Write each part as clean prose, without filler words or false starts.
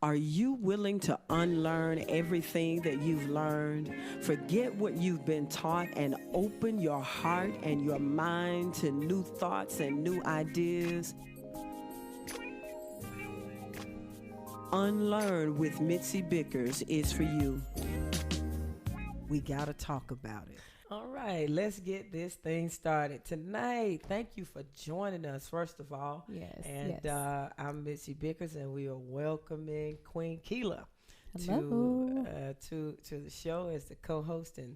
Are you willing to unlearn everything that you've learned? Forget what you've been taught and open your heart and your mind to new thoughts and new ideas. Unlearn with Mitzi Bickers is for you. We gotta talk about it. All right, let's get this thing started tonight. Thank you for joining us, first of all. Yes. And I'm Mitzi Bickers, and we are welcoming Queen Keela Hello. to the show as the co-host, and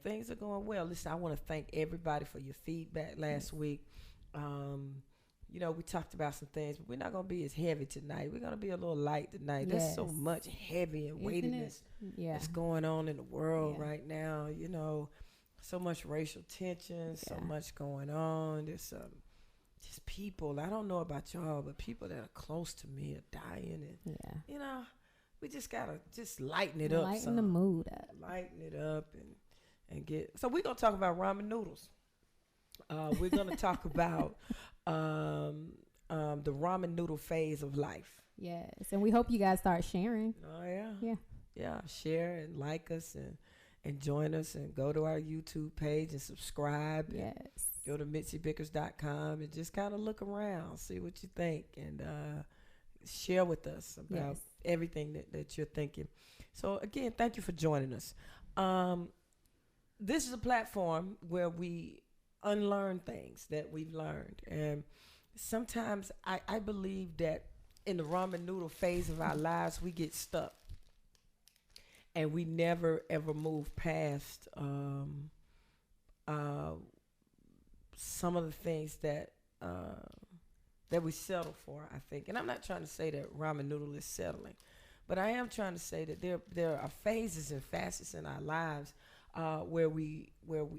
things are going well. Listen, I want to thank everybody for your feedback last week. You know, we talked about some things, but we're not going to be as heavy tonight. We're going to be a little light tonight. Yes. There's so much heavy and weightiness that's going on in the world right now. You know, so much racial tension, so much going on. There's just people. I don't know about y'all, but people that are close to me are dying. And, you know, we just got to just lighten it up. Lighten the mood up. Lighten it up and get. So we're going to talk about ramen noodles. We're going to talk about the ramen noodle phase of life. Yes, and we hope you guys start sharing. Oh, yeah. Yeah. Yeah, share and like us and join us and go to our YouTube page and subscribe. Yes. And go to mitzibickers.com and just kind of look around, see what you think, and share with us about everything that you're thinking. So, again, thank you for joining us. This is a platform where we unlearn things that we've learned. And sometimes I believe that in the ramen noodle phase of our lives, we get stuck. And we never, ever move past some of the things that we settle for, I think. And I'm not trying to say that ramen noodle is settling, but I am trying to say that there are phases and facets in our lives where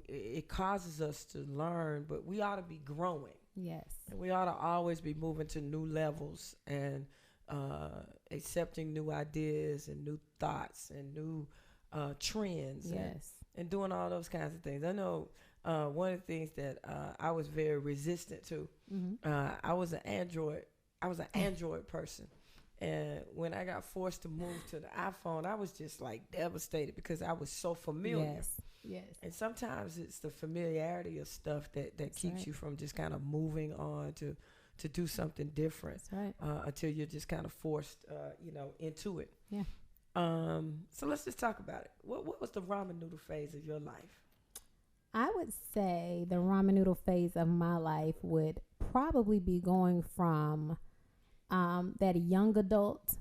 it causes us to learn, but we ought to be growing. Yes. And we ought to always be moving to new levels and accepting new ideas and new thoughts and new trends. Yes. And doing all those kinds of things. I know one of the things that I was very resistant to. I was an Android person. And when I got forced to move to the iPhone, I was just like devastated because I was so familiar. Yes. And sometimes it's the familiarity of stuff that keeps you from just kind of moving on to do something different. That's right. Until you're just kind of forced, into it. Yeah. So let's just talk about it. What was the ramen noodle phase of your life? I would say the ramen noodle phase of my life would probably be going from that young adult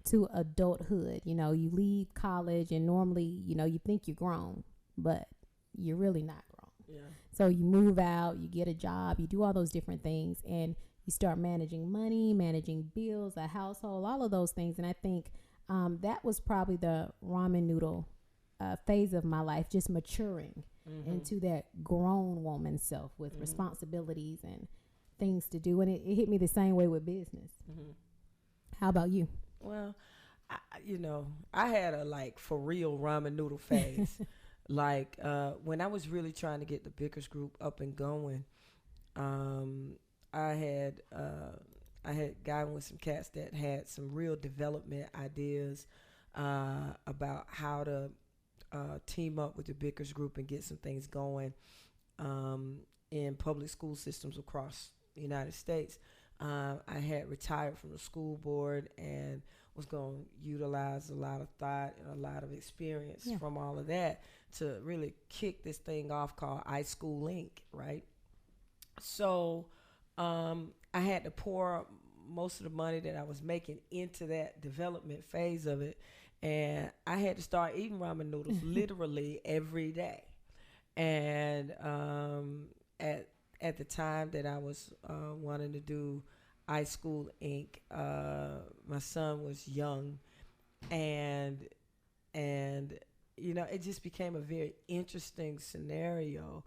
to adulthood. You know, you leave college and normally, you know, you think you're grown, but you're really not grown. Yeah. So you move out, you get a job, you do all those different things, and you start managing money, managing bills, a household, all of those things. And I think that was probably the ramen noodle phase of my life, just maturing into that grown woman self with responsibilities and things to do. And it hit me the same way with business. How about you? Well, I had a for real ramen noodle phase. When I was really trying to get the Bickers group up and going, I had gotten with some cats that had some real development ideas about how to team up with the Bickers group and get some things going in public school systems across the United States. I had retired from the school board and was going to utilize a lot of thought and a lot of experience from all of that to really kick this thing off called iSchool Inc., right? So I had to pour most of the money that I was making into that development phase of it, and I had to start eating ramen noodles literally every day. And at the time that I was wanting to do iSchool Inc., my son was young, and it just became a very interesting scenario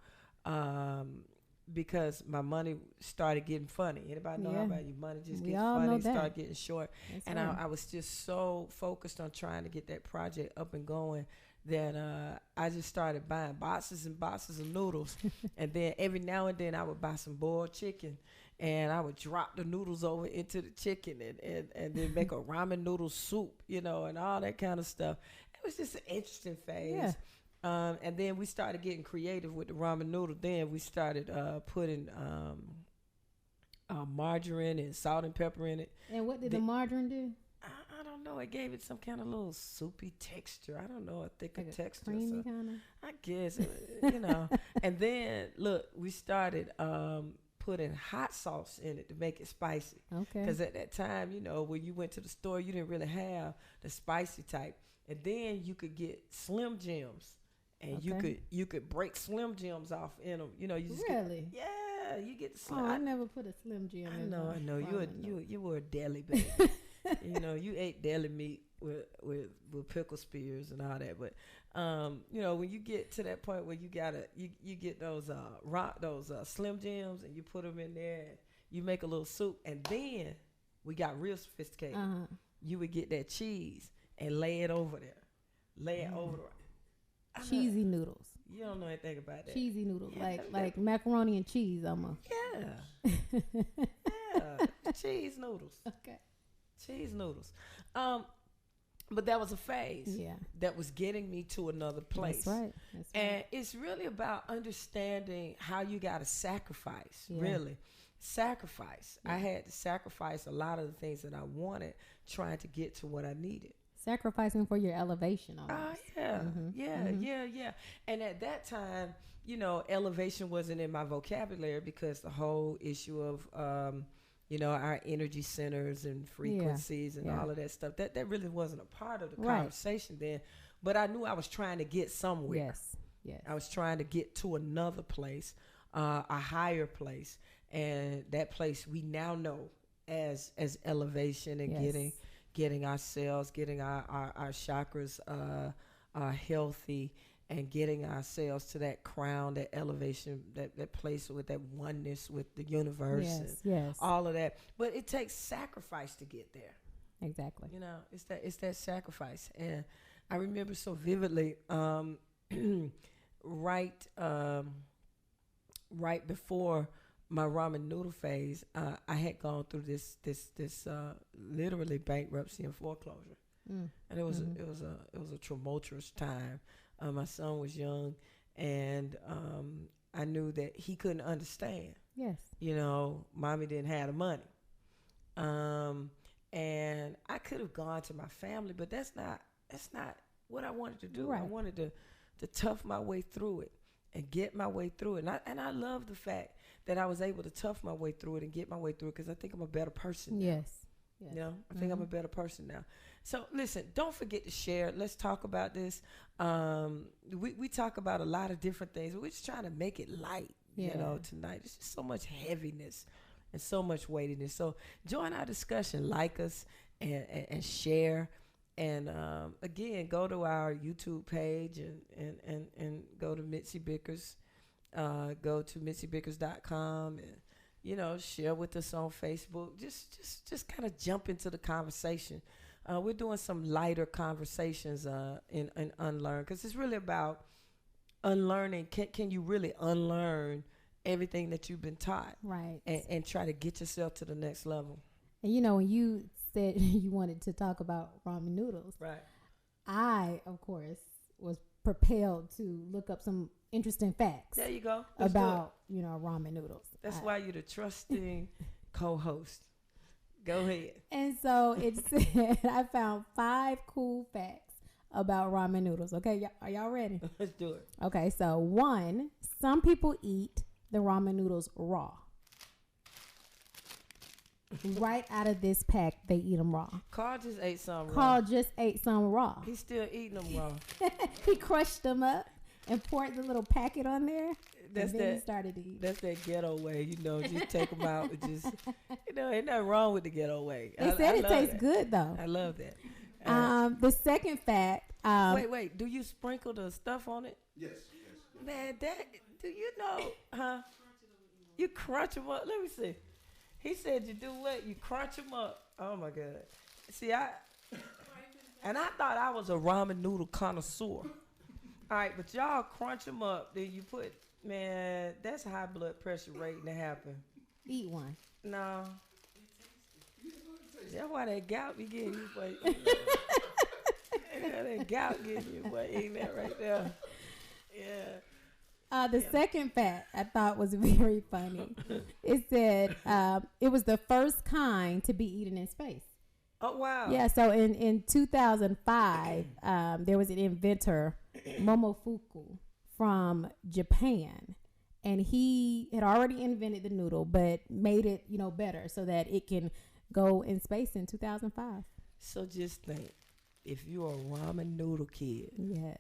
because my money started getting funny. Anybody know how about your money just gets funny, start getting short. That's and I was just so focused on trying to get that project up and going that I just started buying boxes and boxes of noodles. And then every now and then I would buy some boiled chicken and I would drop the noodles over into the chicken and then make a ramen noodle soup, and all that kind of stuff. It was just an interesting phase. Yeah. And then we started getting creative with the ramen noodle. Then we started putting margarine and salt and pepper in it. And what did the margarine do? I don't know. It gave it some kind of little soupy texture. I don't know, a thicker like texture. Creamy kind of? I guess, And then, look, we started putting hot sauce in it to make it spicy. Okay. Because at that time, when you went to the store, you didn't really have the spicy type. And then you could get Slim Jims. And you could break Slim Jims off in them. You just really? You get the Slim. Oh, I never put a Slim Jim in. I know. You were a deli baby. You ate deli meat with pickle spears and all that. But when you get to that point where you get those Slim Jims and you put them in there, and you make a little soup, and then we got real sophisticated. You would get that cheese and lay it over there, over the cheesy noodles. You don't know anything about that. Cheesy noodles, like macaroni and cheese almost. Yeah. Cheese noodles. Okay. Cheese noodles. But that was a phase that was getting me to another place. That's right. And it's really about understanding how you got to sacrifice, really. Sacrifice. Yeah. I had to sacrifice a lot of the things that I wanted, trying to get to what I needed. Sacrificing for your elevation. Yeah. And at that time, elevation wasn't in my vocabulary because the whole issue of, our energy centers and frequencies and all of that stuff, that really wasn't a part of the conversation then. But I knew I was trying to get somewhere. Yes. I was trying to get to another place, a higher place. And that place we now know as elevation and getting ourselves, getting our chakras healthy, and getting ourselves to that crown, that elevation, that place with that oneness with the universe, and all of that. But it takes sacrifice to get there. Exactly. It's that sacrifice. And I remember so vividly, right before my ramen noodle phase, I had gone through this literally bankruptcy and foreclosure, and it was a tumultuous time. My son was young, and I knew that he couldn't understand. Yes, mommy didn't have the money, and I could have gone to my family, but that's not what I wanted to do. Right. I wanted to tough my way through it and get my way through it, and I love the fact that I was able to tough my way through it and get my way through it because I think I'm a better person now. Yes. I think I'm a better person now. So listen, don't forget to share. Let's talk about this. We talk about a lot of different things. We're just trying to make it light, tonight. There's just so much heaviness and so much weightiness. So join our discussion, like us, and share. And again, go to our YouTube page and go to Mitzi Bickers. Go to MitziBickers.com and share with us on Facebook. Just kind of jump into the conversation. We're doing some lighter conversations in Unlearn, because it's really about unlearning. Can you really unlearn everything that you've been taught, right? And try to get yourself to the next level. And when you said you wanted to talk about ramen noodles, right? I, of course, was propelled to look up some interesting facts. There you go. About ramen noodles. That's why you're the trusting co-host. Go ahead. And so it said I found 5 cool facts about ramen noodles. Okay, are y'all ready? Let's do it. Okay, so 1, some people eat the ramen noodles raw. Right out of this pack, they eat them raw. Carl just ate some raw. Carl just ate some raw. He's still eating them raw. He crushed them up and poured the little packet on there. Then he started to eat. That's that ghetto way, just take them out and just, ain't nothing wrong with the ghetto way. They said it tastes good, though. I love that. The second fact. Wait, do you sprinkle the stuff on it? Yes. Man, do you know, huh? You crunch them up. Let me see. He said you do what? You crunch them up. Oh, my God. See, I thought I was a ramen noodle connoisseur. All right, but y'all crunch them up. Then you put, man, that's high blood pressure waiting to happen. Eat one. No, that's why that gout be getting you, but that gout getting you, but eating that right there. Yeah. The second fact I thought was very funny. It said it was the first kind to be eaten in space. Oh wow. Yeah, so in 2005, there was an inventor, Momofuku, from Japan, and he had already invented the noodle, but made it, better so that it can go in space in 2005. So just think, if you're a ramen noodle kid, Yes.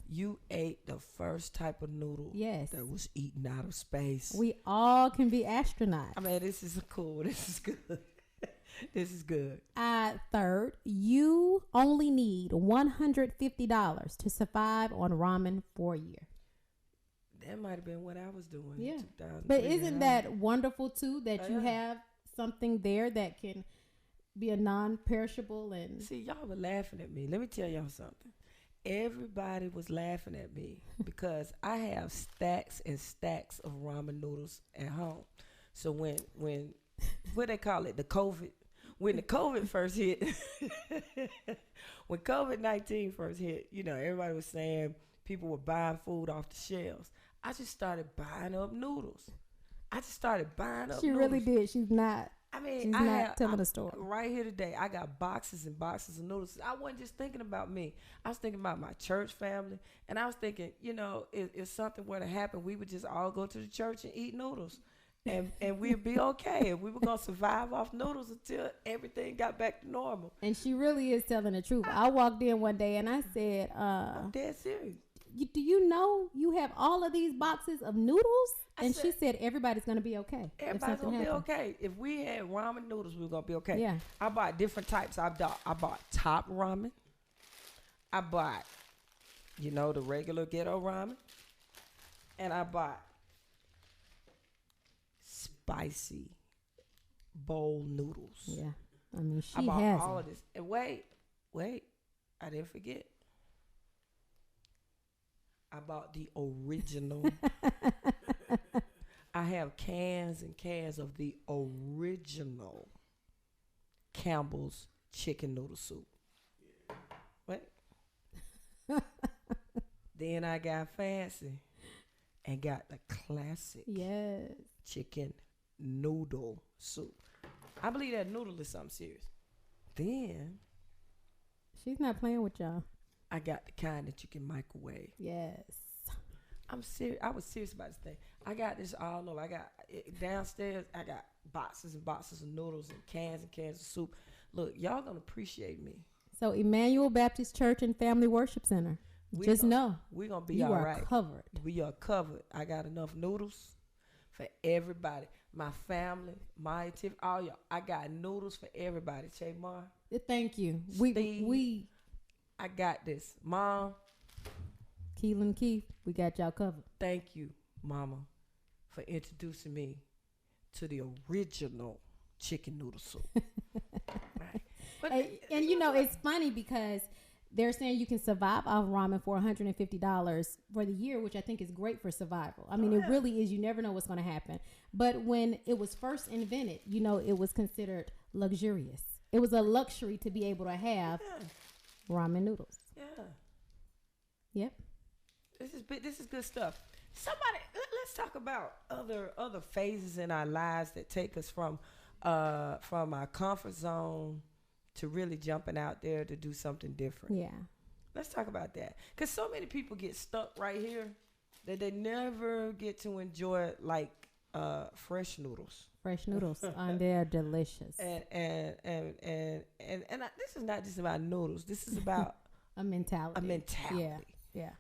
you ate the first type of noodle Yes. that was eaten out of space. We all can be astronauts. I mean, this is cool. This is good. This is good. Third, you only need $150 to survive on ramen for a year. That might have been what I was doing Yeah. in 2000. But isn't that wonderful too, that you yeah. have something there that can be a non-perishable? And See, y'all were laughing at me. Let me tell y'all something. Everybody was laughing at me because I have stacks and stacks of ramen noodles at home. So when what they call it, the COVID, when the COVID first hit, when COVID-19 first hit, everybody was saying people were buying food off the shelves. I just started buying up noodles. she really did. She's not. I mean, She's not telling a story. Right here today, I got boxes and boxes of noodles. I wasn't just thinking about me. I was thinking about my church family. And I was thinking, if something were to happen, we would just all go to the church and eat noodles. And we'd be okay. And we were going to survive off noodles until everything got back to normal. And she really is telling the truth. I walked in one day and I said, I'm dead serious. do you know you have all of these boxes of noodles? And she said everybody's going to be okay. Everybody's going to be okay. If we had ramen noodles, we were going to be okay. Yeah. I bought different types. I bought top ramen. I bought, the regular ghetto ramen. And I bought spicy bowl noodles. Yeah. I mean, I bought has all them. of this. And wait, I didn't forget. I bought the original. I have cans and cans of the original Campbell's chicken noodle soup. Wait. Then I got fancy and got the classic Yes. chicken noodle soup. I believe that noodle is something serious. Then She's not playing with y'all. I got the kind that you can microwave. Yes. I'm serious. I was serious about this thing. I got this all over. I got it downstairs. I got boxes and boxes of noodles and cans of soup. Look, y'all gonna appreciate me. So Emmanuel Baptist Church and Family Worship Center. Know we're gonna be you all are right. covered. We are covered. I got enough noodles for everybody. My family, my Tiff, all y'all. I got noodles for everybody. Che Mar. Thank you. Steve, We I got this. Mom. Keelan Keith, we got y'all covered. Thank you, Mama, for introducing me to the original chicken noodle soup. Right. But And it's funny because they're saying you can survive off ramen for $150 for the year, which I think is great for survival. I mean, it really is. You never know what's going to happen. But when it was first invented, it was considered luxurious. It was a luxury to be able to have ramen noodles. Yeah. Yep. This is good stuff. Let's talk about other phases in our lives that take us from our comfort zone to really jumping out there to do something different. Yeah. Let's talk about that. Because so many people get stuck right here that they never get to enjoy fresh noodles. Fresh noodles, and they're delicious. And this is not just about noodles. This is about a mentality. Yeah.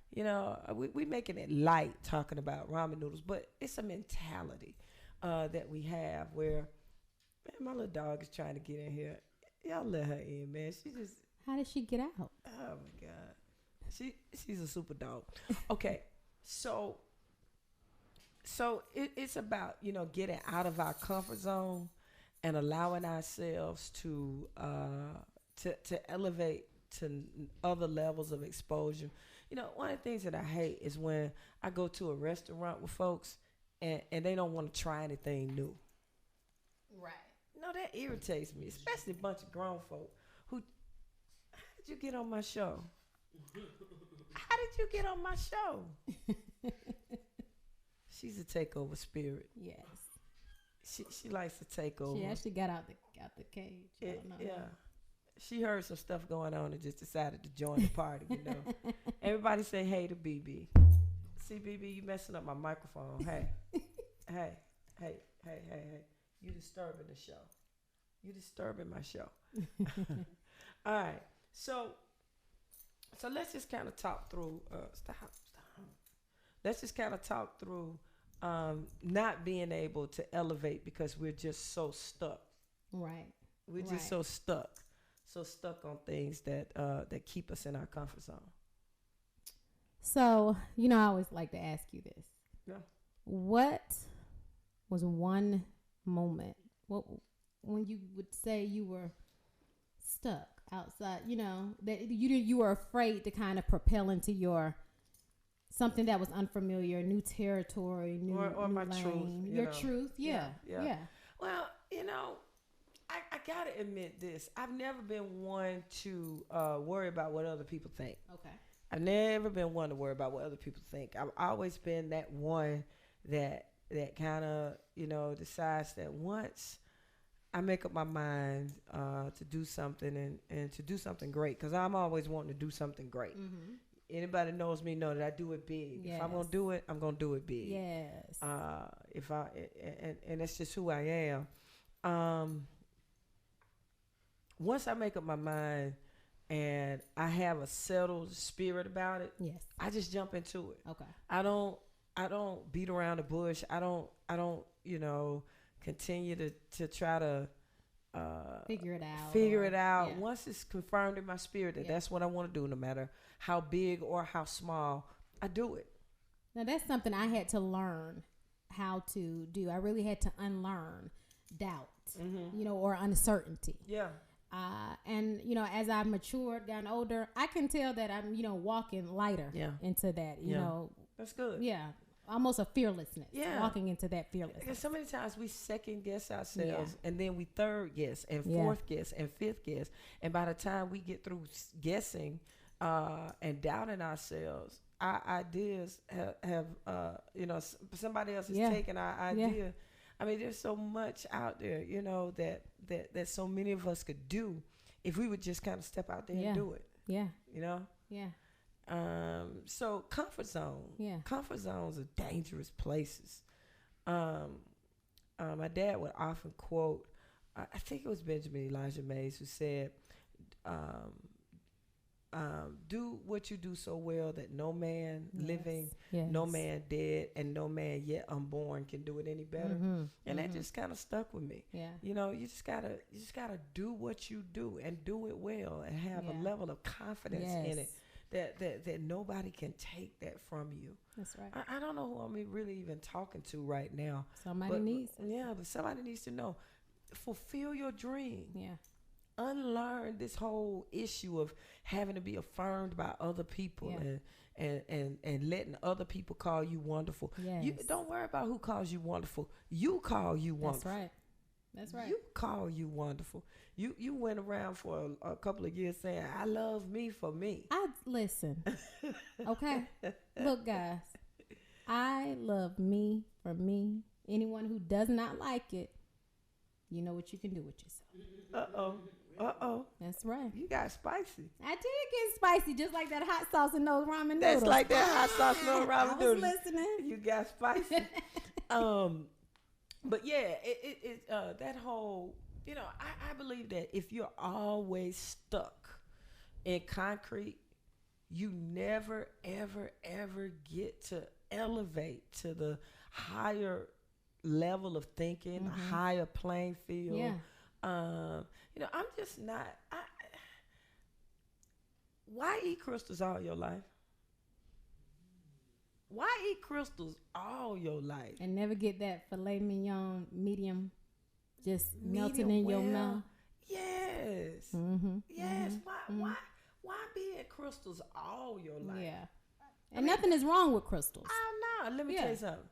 We making it light talking about ramen noodles, but it's a mentality that we have where, man, my little dog is trying to get in here. Y'all let her in, man. She just. How did she get out? Oh my God, she's a super dog. Okay, so it's about getting out of our comfort zone and allowing ourselves to elevate to other levels of exposure. One of the things that I hate is when I go to a restaurant with folks and they don't want to try anything new. Right. No, that irritates me, especially a bunch of grown folk who. How did you get on my show? How did you get on my show? She's a takeover spirit. Yes. She likes to take over. She actually got out the cage. I don't know. Yeah. She heard some stuff going on and just decided to join the party, you know. Everybody say hey to BB. See, BB, you messing up my microphone. Hey. Hey. You disturbing the show. You disturbing my show. All right. So let's just kind of talk through stop. Let's just kind of talk through not being able to elevate because we're just so stuck. Right. We're just so stuck on things that keep us in our comfort zone. So, I always like to ask you this. Yeah. What was one moment when you would say you were stuck outside, that you were afraid to kind of propel into your something that was unfamiliar, new territory, new or new my lane. truth. Your truth, yeah. Well, I gotta admit this. I've never been one to worry about what other people think. Okay. I've never been one to worry about what other people think. I've always been that one that kind of, decides that once I make up my mind to do something and to do something great, because I'm always wanting to do something great. Mm-hmm. Anybody knows me know that I do it big. Yes. If I'm gonna do it, I'm gonna do it big. Yes. And that's just who I am. Once I make up my mind and I have a settled spirit about it, yes, I just jump into it. Okay. I don't beat around the bush. I don't continue to try to figure it out. Yeah. Once it's confirmed in my spirit that that's what I want to do, no matter how big or how small, I do it. Now that's something I had to learn how to do. I really had to unlearn doubt, or uncertainty. Yeah. And as I've matured, gotten older, I can tell that I'm, walking lighter into that, That's good. Yeah. Almost a fearlessness. Yeah. Walking into that fearlessness. Because so many times we second guess ourselves and then we third guess and fourth guess and fifth guess. And by the time we get through guessing and doubting ourselves, our ideas have somebody else has taken our idea. Yeah. I mean, there's so much out there, that so many of us could do if we would just kind of step out there and do it. Yeah. Yeah. So comfort zone. Yeah. Comfort zones are dangerous places. My dad would often quote, I think it was Benjamin Elijah Mays who said, do what you do so well that no man living, no man dead, and no man yet unborn can do it any better. And that just kind of stuck with me. Yeah. You just gotta do what you do and do it well and have a level of confidence in it that nobody can take that from you. That's right. I don't know who I'm really even talking to right now. Somebody needs. But somebody needs to know. Fulfill your dream. Yeah. Unlearn this whole issue of having to be affirmed by other people and letting other people call you wonderful. Yes. You don't worry about who calls you wonderful. You call you wonderful. That's right. You call you wonderful. You went around for a couple of years saying, I love me for me. Listen. Okay. Look, guys. I love me for me. Anyone who does not like it, you know what you can do with yourself. Uh-oh. That's right. You got spicy. I did get spicy, just like that hot sauce and those ramen noodles. That's like that hot sauce and those ramen noodles. I was listening. You got spicy. But yeah, it that whole, I believe that if you're always stuck in concrete, you never, ever, ever get to elevate to the higher level of thinking, higher playing field. Yeah. I'm just not. Why eat crystals all your life? Why eat crystals all your life? And never get that filet mignon medium just melting in your mouth? Yes. Yes. Why be at crystals all your life? Yeah. And nothing is wrong with crystals. Oh, no. Let me tell you something.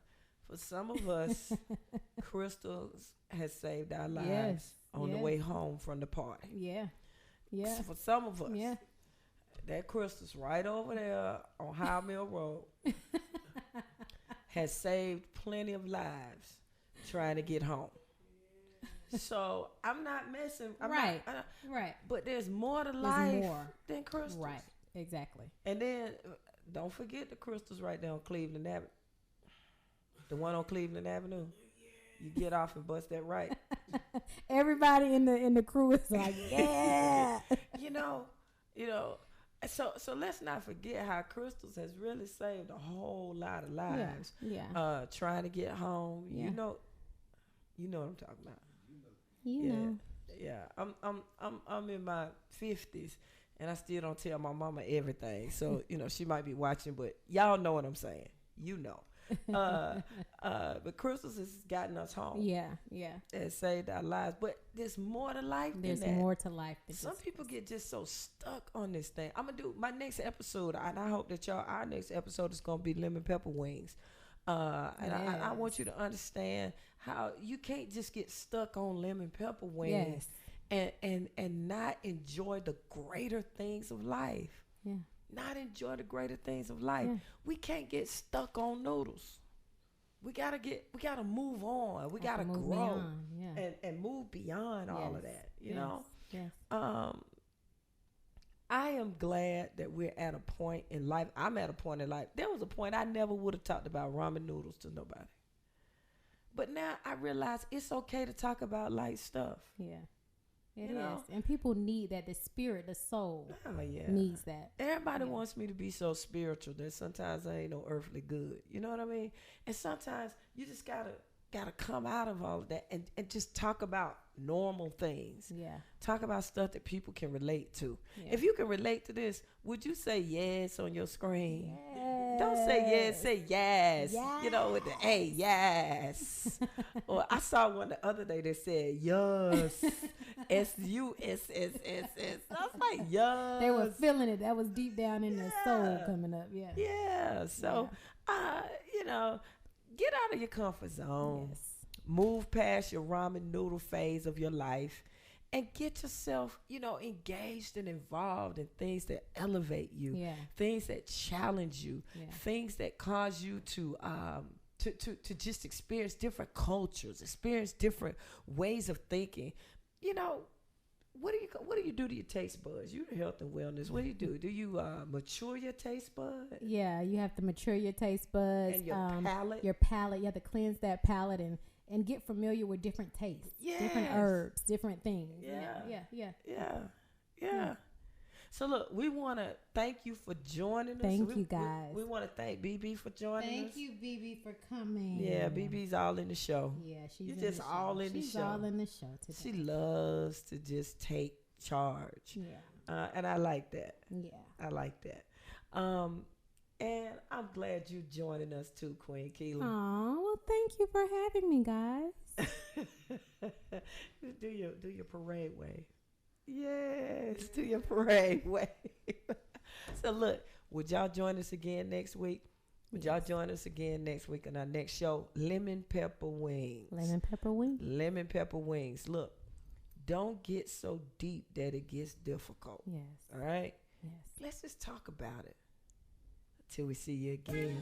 For some of us, crystals has saved our lives Yes. on the Yes. way home from the party. Yeah. Yeah. For some of us, Yeah. that crystal's right over there on High Mill Road has saved plenty of lives trying to get home. So I'm not messing. Right. Right. But there's more to life more. than crystals. Right. Exactly. And then don't forget the crystals right there on Cleveland Avenue. The one on Cleveland Avenue. You get off and bust that right. Everybody in the crew is like, yeah. you know. So let's not forget how crystals has really saved a whole lot of lives. Yeah. Trying to get home. Yeah. You know what I'm talking about. You know. Yeah. I'm in my 50s and I still don't tell my mama everything. So, she might be watching, but y'all know what I'm saying. You know. But crystals has gotten us home. Yeah. It saved our lives. But there's more to life There's than that. more to life than Some just people get just so stuck on this thing. I'm gonna do my next episode, and I hope that our next episode is gonna be lemon pepper wings. And I want you to understand how you can't just get stuck on lemon pepper wings and not enjoy the greater things of life. Yeah. Not enjoy the greater things of life. Yeah. We can't get stuck on noodles. We gotta move on. We gotta move grow beyond, and move beyond all of that. You know. Yes. I am glad that we're at a point in life. I'm at a point in life. There was a point I never would have talked about ramen noodles to nobody. But now I realize it's okay to talk about light stuff. Yeah. It You know? is. And people need that. The spirit, the soul needs that. Everybody wants me to be so spiritual that sometimes I ain't no earthly good. You know what I mean? And sometimes you just gotta come out of all of that and just talk about normal things. Yeah. Talk about stuff that people can relate to. Yeah. If you can relate to this, would you say yes on your screen? Yes. Don't say yes, say yes. With the A, yes. Or I saw one the other day that said yes. SUSSSS. I was like, yes. They were feeling it. That was deep down in their soul coming up. Yeah. Yeah. So, get out of your comfort zone. Yes. Move past your ramen noodle phase of your life and get yourself, engaged and involved in things that elevate you, things that challenge you, things that cause you to just experience different cultures, experience different ways of thinking. What do you do to your taste buds? You're health and wellness. What do you do? Do you mature your taste bud? Yeah, you have to mature your taste buds. And your palate. Your palate. You have to cleanse that palate and get familiar with different tastes, different herbs, different things. Yeah. So look, we want to thank you for joining us. Thank you guys. We want to thank BB for joining us. Thank you, BB, for coming. Yeah, BB's all in the show. Yeah, she's just all in the show. She's all in the show today. She loves to just take charge. Yeah. And I like that. Yeah. I like that. And I'm glad you're joining us too, Queen Keelan. Oh, well, thank you for having me, guys. do your parade wave. Yes, do your parade wave. So look, would y'all join us again next week? Would y'all join us again next week on our next show, Lemon Pepper Wings? Lemon Pepper Wings. Lemon Pepper Wings. Look, don't get so deep that it gets difficult. Yes. All right? Yes. Let's just talk about it. Till we see you again.